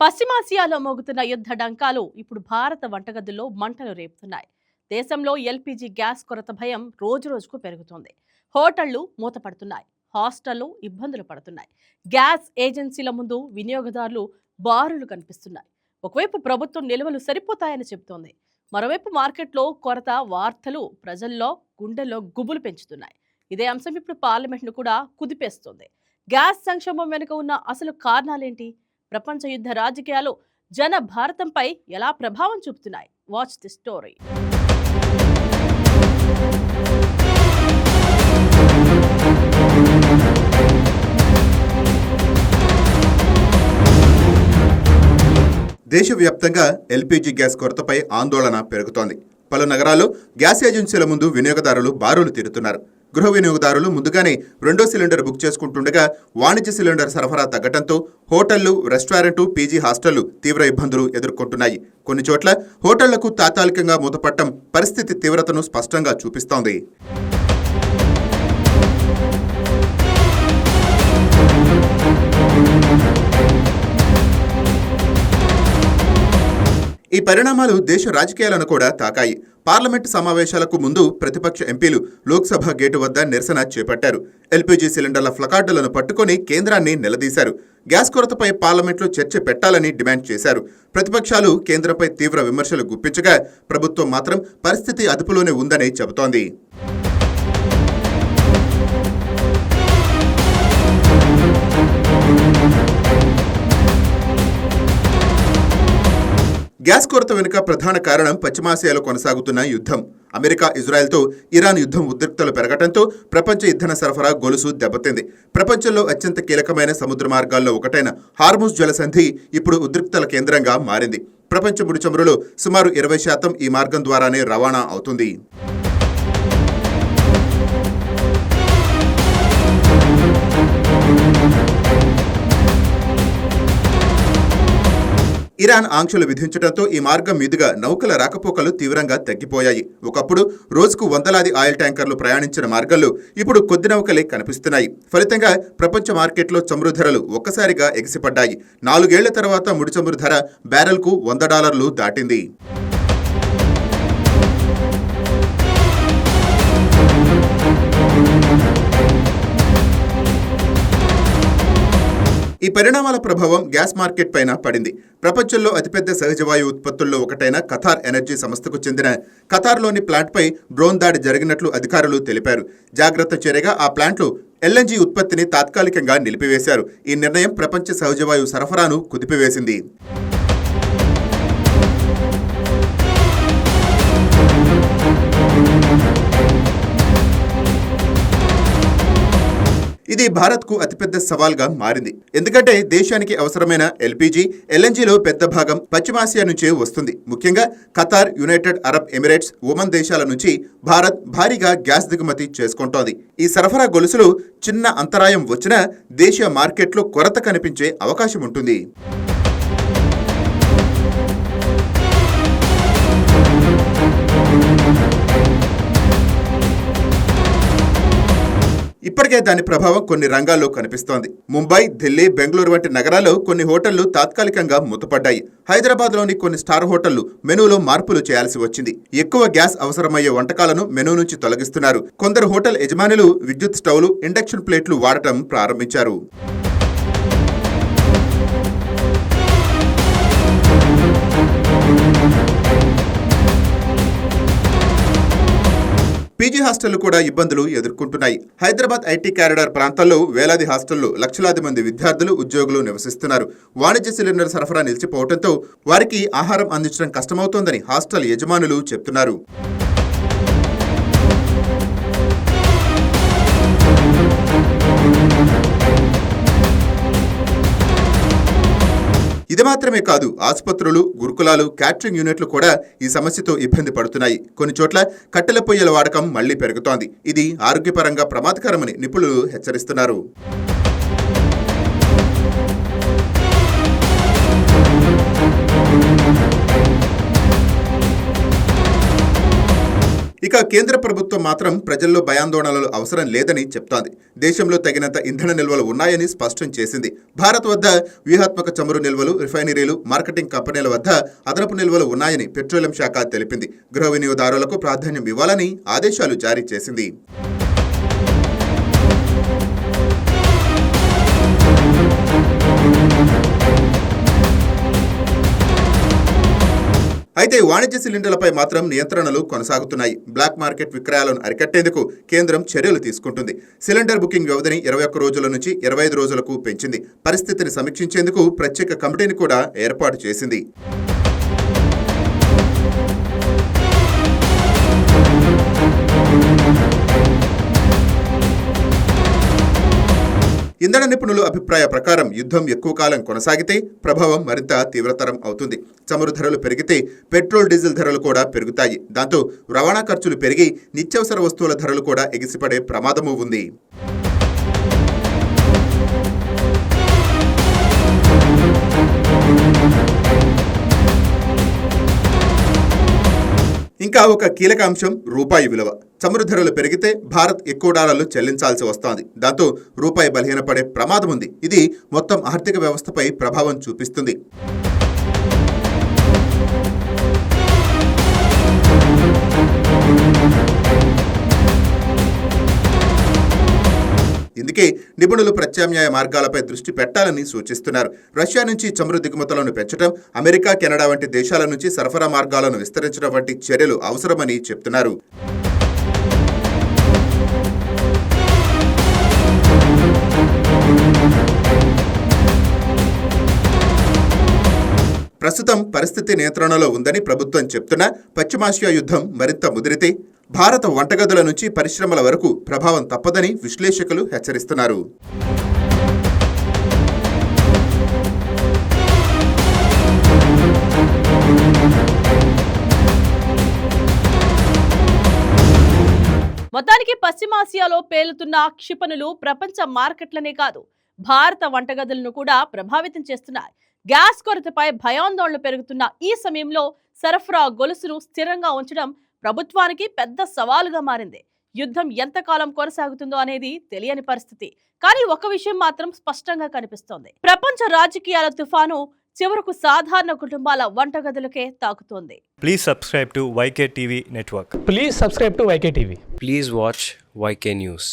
పశ్చిమాసియాలో మోగుతున్న యుద్ధ డంకాలు ఇప్పుడు భారత వంటగదుల్లో మంటలు రేపుతున్నాయి. దేశంలో ఎల్పీజీ గ్యాస్ కొరత భయం రోజురోజుకు పెరుగుతోంది. హోటళ్లు మూతపడుతున్నాయి, హాస్టళ్లు ఇబ్బందులు పడుతున్నాయి. గ్యాస్ ఏజెన్సీల ముందు వినియోగదారులు బారులు కనిపిస్తున్నాయి. ఒకవైపు ప్రభుత్వం నిల్వలు సరిపోతాయని చెబుతోంది, మరోవైపు మార్కెట్లో కొరత వార్తలు ప్రజల్లో గుండెల్లో గుబులు పెంచుతున్నాయి. ఇదే అంశం ఇప్పుడు పార్లమెంట్ను కూడా కుదిపేస్తోంది. గ్యాస్ సంక్షోభం వెనుక ఉన్న అసలు కారణాలేంటి? ప్రపంచ యుద్ధ రాజకీయాలు జన భారతంపై ఎలా ప్రభావం చూపుతున్నాయి? Watch the story. దేశవ్యాప్తంగా ఎల్పీజీ గ్యాస్ కొరతపై ఆందోళన పెరుగుతోంది. పలు నగరాల్లో గ్యాస్ ఏజెన్సీల ముందు వినియోగదారులు బారులు తీరుతున్నారు. గృహ వినియోగదారులు ముందుగానే రెండో సిలిండర్ బుక్ చేసుకుంటుండగా వాణిజ్య సిలిండర్ సరఫరా తగ్గడంతో హోటళ్లు, రెస్టారెంట్, పీజీ హాస్టళ్లు తీవ్ర ఇబ్బందులు ఎదుర్కొంటున్నాయి. కొన్ని చోట్ల హోటళ్లకు తాత్కాలికంగా మూతపట్టడం పరిస్థితి తీవ్రతను స్పష్టంగా చూపిస్తోంది. ఈ పరిణామాలు దేశ రాజకీయాలను కూడా తాకాయి. పార్లమెంటు సమావేశాలకు ముందు ప్రతిపక్ష ఎంపీలు లోక్సభ గేటు వద్ద నిరసన చేపట్టారు. ఎల్పీజీ సిలిండర్ల ప్లకార్డులను పట్టుకొని కేంద్రాన్ని నిలదీశారు. గ్యాస్ కొరతపై పార్లమెంట్లో చర్చ పెట్టాలని డిమాండ్ చేశారు. ప్రతిపక్షాలు కేంద్రంపై తీవ్ర విమర్శలు గుప్పించగా ప్రభుత్వం మాత్రం పరిస్థితి అదుపులోనే ఉందని చెబుతోంది. గ్యాస్ కొరత వెనుక ప్రధాన కారణం పశ్చిమాసియాలో కొనసాగుతున్న యుద్ధం. అమెరికా, ఇజ్రాయెల్తో ఇరాన్ యుద్ధం ఉద్రిక్తలు పెరగడంతో ప్రపంచ ఇంధన సరఫరా గొలుసు దెబ్బతింది. ప్రపంచంలో అత్యంత కీలకమైన సముద్ర మార్గాల్లో ఒకటైన హార్ముజ్ జలసంధి ఇప్పుడు ఉద్రిక్తల కేంద్రంగా మారింది. ప్రపంచ ముడి చమురులో సుమారు 20% ఈ మార్గం ద్వారానే రవాణా అవుతుంది. ఇరాన్ ఆంక్షలు విధించడంతో ఈ మార్గం మీదుగా నౌకల రాకపోకలు తీవ్రంగా తగ్గిపోయాయి. ఒకప్పుడు రోజుకు వందలాది ఆయిల్ ట్యాంకర్లు ప్రయాణించిన మార్గంలో ఇప్పుడు కొద్ది నౌకలే కనిపిస్తున్నాయి. ఫలితంగా ప్రపంచ మార్కెట్లో చమురు ధరలు ఒక్కసారిగా ఎగిసిపడ్డాయి. 4 ఏళ్ల తర్వాత ముడి చమురు ధర బ్యారెల్కు $100 దాటింది. ఈ పరిణామాల ప్రభావం గ్యాస్ మార్కెట్ పైన పడింది. ప్రపంచంలో అతిపెద్ద సహజవాయు ఉత్పత్తుల్లో ఒకటైన ఖతార్ ఎనర్జీ సంస్థకు చెందిన ఖతార్లోని ప్లాంట్పై డ్రోన్ దాడి జరిగినట్లు అధికారులు తెలిపారు. జాగ్రత్త చర్యగా ఆ ప్లాంట్లు ఎల్ఎన్జీ ఉత్పత్తిని తాత్కాలికంగా నిలిపివేశారు. ఈ నిర్ణయం ప్రపంచ సహజవాయు సరఫరాను కుదిపివేసింది. ఇది భారత్కు అతిపెద్ద సవాల్గా మారింది. ఎందుకంటే దేశానికి అవసరమైన ఎల్పీజీ, ఎల్ఎన్జీలో పెద్ద భాగం పశ్చిమాసియా నుంచే వస్తుంది. ముఖ్యంగా Qatar, United Arab Emirates, Oman దేశాల నుంచి భారత్ భారీగా గ్యాస్ దిగుమతి చేసుకుంటోంది. ఈ సరఫరా గొలుసులో చిన్న అంతరాయం వచ్చినా దేశీయ మార్కెట్లో కొరత కనిపించే అవకాశం ఉంటుంది. ఇప్పటికే దాని ప్రభావం కొన్ని రంగాల్లో కనిపిస్తోంది. ముంబై, ఢిల్లీ, బెంగళూరు వంటి నగరాల్లో కొన్ని హోటళ్లు తాత్కాలికంగా మూతపడ్డాయి. హైదరాబాద్లోని కొన్ని స్టార్ హోటళ్లు మెనూలో మార్పులు చేయాల్సి వచ్చింది. ఎక్కువ గ్యాస్ అవసరమయ్యే వంటకాలను మెనూ నుంచి తొలగిస్తున్నారు. కొందరు హోటల్ యజమానులు విద్యుత్ స్టవ్లు, ఇండక్షన్ ప్లేట్లు వాడటం ప్రారంభించారు. పీజీ హాస్టళ్లు కూడా ఇబ్బందులు ఎదుర్కొంటున్నాయి. హైదరాబాద్ ఐటీ కారిడార్ ప్రాంతాల్లో వేలాది హాస్టళ్లు, లక్షలాది మంది విద్యార్థులు, ఉద్యోగులు నివసిస్తున్నారు. వాణిజ్య సిలిండర్ సరఫరా నిలిచిపోవడంతో వారికి ఆహారం అందించడం కష్టమవుతోందని హాస్టల్ యజమానులు చెప్తున్నారు. ఇది మాత్రమే కాదు, ఆసుపత్రులు, గురుకులాలు, క్యాటరింగ్ యూనిట్లు కూడా ఈ సమస్యతో ఇబ్బంది పడుతున్నాయి. కొన్ని చోట్ల కట్టెల పొయ్యల వాడకం మళ్లీ పెరుగుతోంది. ఇది ఆరోగ్యపరంగా ప్రమాదకరమని నిపుణులు హెచ్చరిస్తున్నారు. ఇక కేంద్ర ప్రభుత్వం మాత్రం ప్రజల్లో భయాందోళనలు అవసరం లేదని చెప్తోంది. దేశంలో తగినంత ఇంధన నిల్వలు ఉన్నాయని స్పష్టం చేసింది. భారత్ వద్ద వ్యూహాత్మక చమురు నిల్వలు, రిఫైనరీలు, మార్కెటింగ్ కంపెనీల వద్ద అదనపు నిల్వలు ఉన్నాయని పెట్రోలియం శాఖ తెలిపింది. గృహ వినియోగదారులకు ప్రాధాన్యం ఇవ్వాలని ఆదేశాలు జారీ చేసింది. అయితే వాణిజ్య సిలిండర్లపై మాత్రం నియంత్రణలు కొనసాగుతున్నాయి. బ్లాక్ మార్కెట్ విక్రయాలను అరికట్టేందుకు కేంద్రం చర్యలు తీసుకుంటుంది. సిలిండర్ బుకింగ్ వ్యవధిని 21 రోజుల నుంచి 25 రోజులకు పెంచింది. పరిస్థితిని సమీక్షించేందుకు ప్రత్యేక కమిటీని కూడా ఏర్పాటు చేసింది. ఇంధన నిపుణుల అభిప్రాయ ప్రకారం యుద్ధం ఎక్కువ కాలం కొనసాగితే ప్రభావం మరింత తీవ్రతరం అవుతుంది. చమురు ధరలు పెరిగితే పెట్రోల్, డీజిల్ ధరలు కూడా పెరుగుతాయి. దాంతో రవాణా ఖర్చులు పెరిగి నిత్యావసర వస్తువుల ధరలు కూడా ఎగిసిపడే ప్రమాదమూ ఉంది. ఇంకా ఒక కీలక అంశం రూపాయి విలువ. చమురు ధరలు పెరిగితే భారత్ ఎక్కువ డాలర్లు చెల్లించాల్సి వస్తోంది. దాంతో రూపాయి బలహీనపడే ప్రమాదం ఉంది. ఇది మొత్తం ఆర్థిక వ్యవస్థపై ప్రభావం చూపిస్తుంది. ఇందుకే నిపుణులు ప్రత్యామ్నాయ మార్గాలపై దృష్టి పెట్టాలని సూచిస్తున్నారు. రష్యా నుంచి చమురు దిగుమతులను పెంచడం, అమెరికా, కెనడా వంటి దేశాల నుంచి సరఫరా మార్గాలను విస్తరించడం వంటి చర్యలు అవసరమని చెప్తున్నారు. ప్రస్తుతం పరిస్థితి నియంత్రణలో ఉందని ప్రభుత్వం చెప్తున్నా పశ్చిమాసియా యుద్ధం మరింత ముదిరితే భారత వంటగదుల నుంచి పరిశ్రమల వరకు ప్రభావం తప్పదని విశ్లేషకులు హెచ్చరిస్తున్నారు. మొత్తానికి పశ్చిమాసియాలో పేలుతున్న క్షిపణులు ప్రపంచ మార్కెట్లనే కాదు, భారత వంటగదులను కూడా ప్రభావితం చేస్తున్నాయి. గ్యాస్ కొరతపై భయాందోళనలు పెరుగుతున్న ఈ సమయంలో సరఫరా గొలుసును స్థిరంగా ఉంచడం ప్రభుత్వానికి పెద్ద సవాలుగా మారింది. యుద్ధం ఎంతకాలం కొనసాగుతుందో అనేది తెలియని పరిస్థితి. కానీ ఒక విషయం మాత్రం స్పష్టంగా కనిపిస్తోంది. ప్రపంచ రాజకీయాల తుఫాను చివరకు సాధారణ కుటుంబాల వంటగదులకే తాకుతోంది. Please subscribe to YK TV Network. Please subscribe to YK TV. Please watch YK News.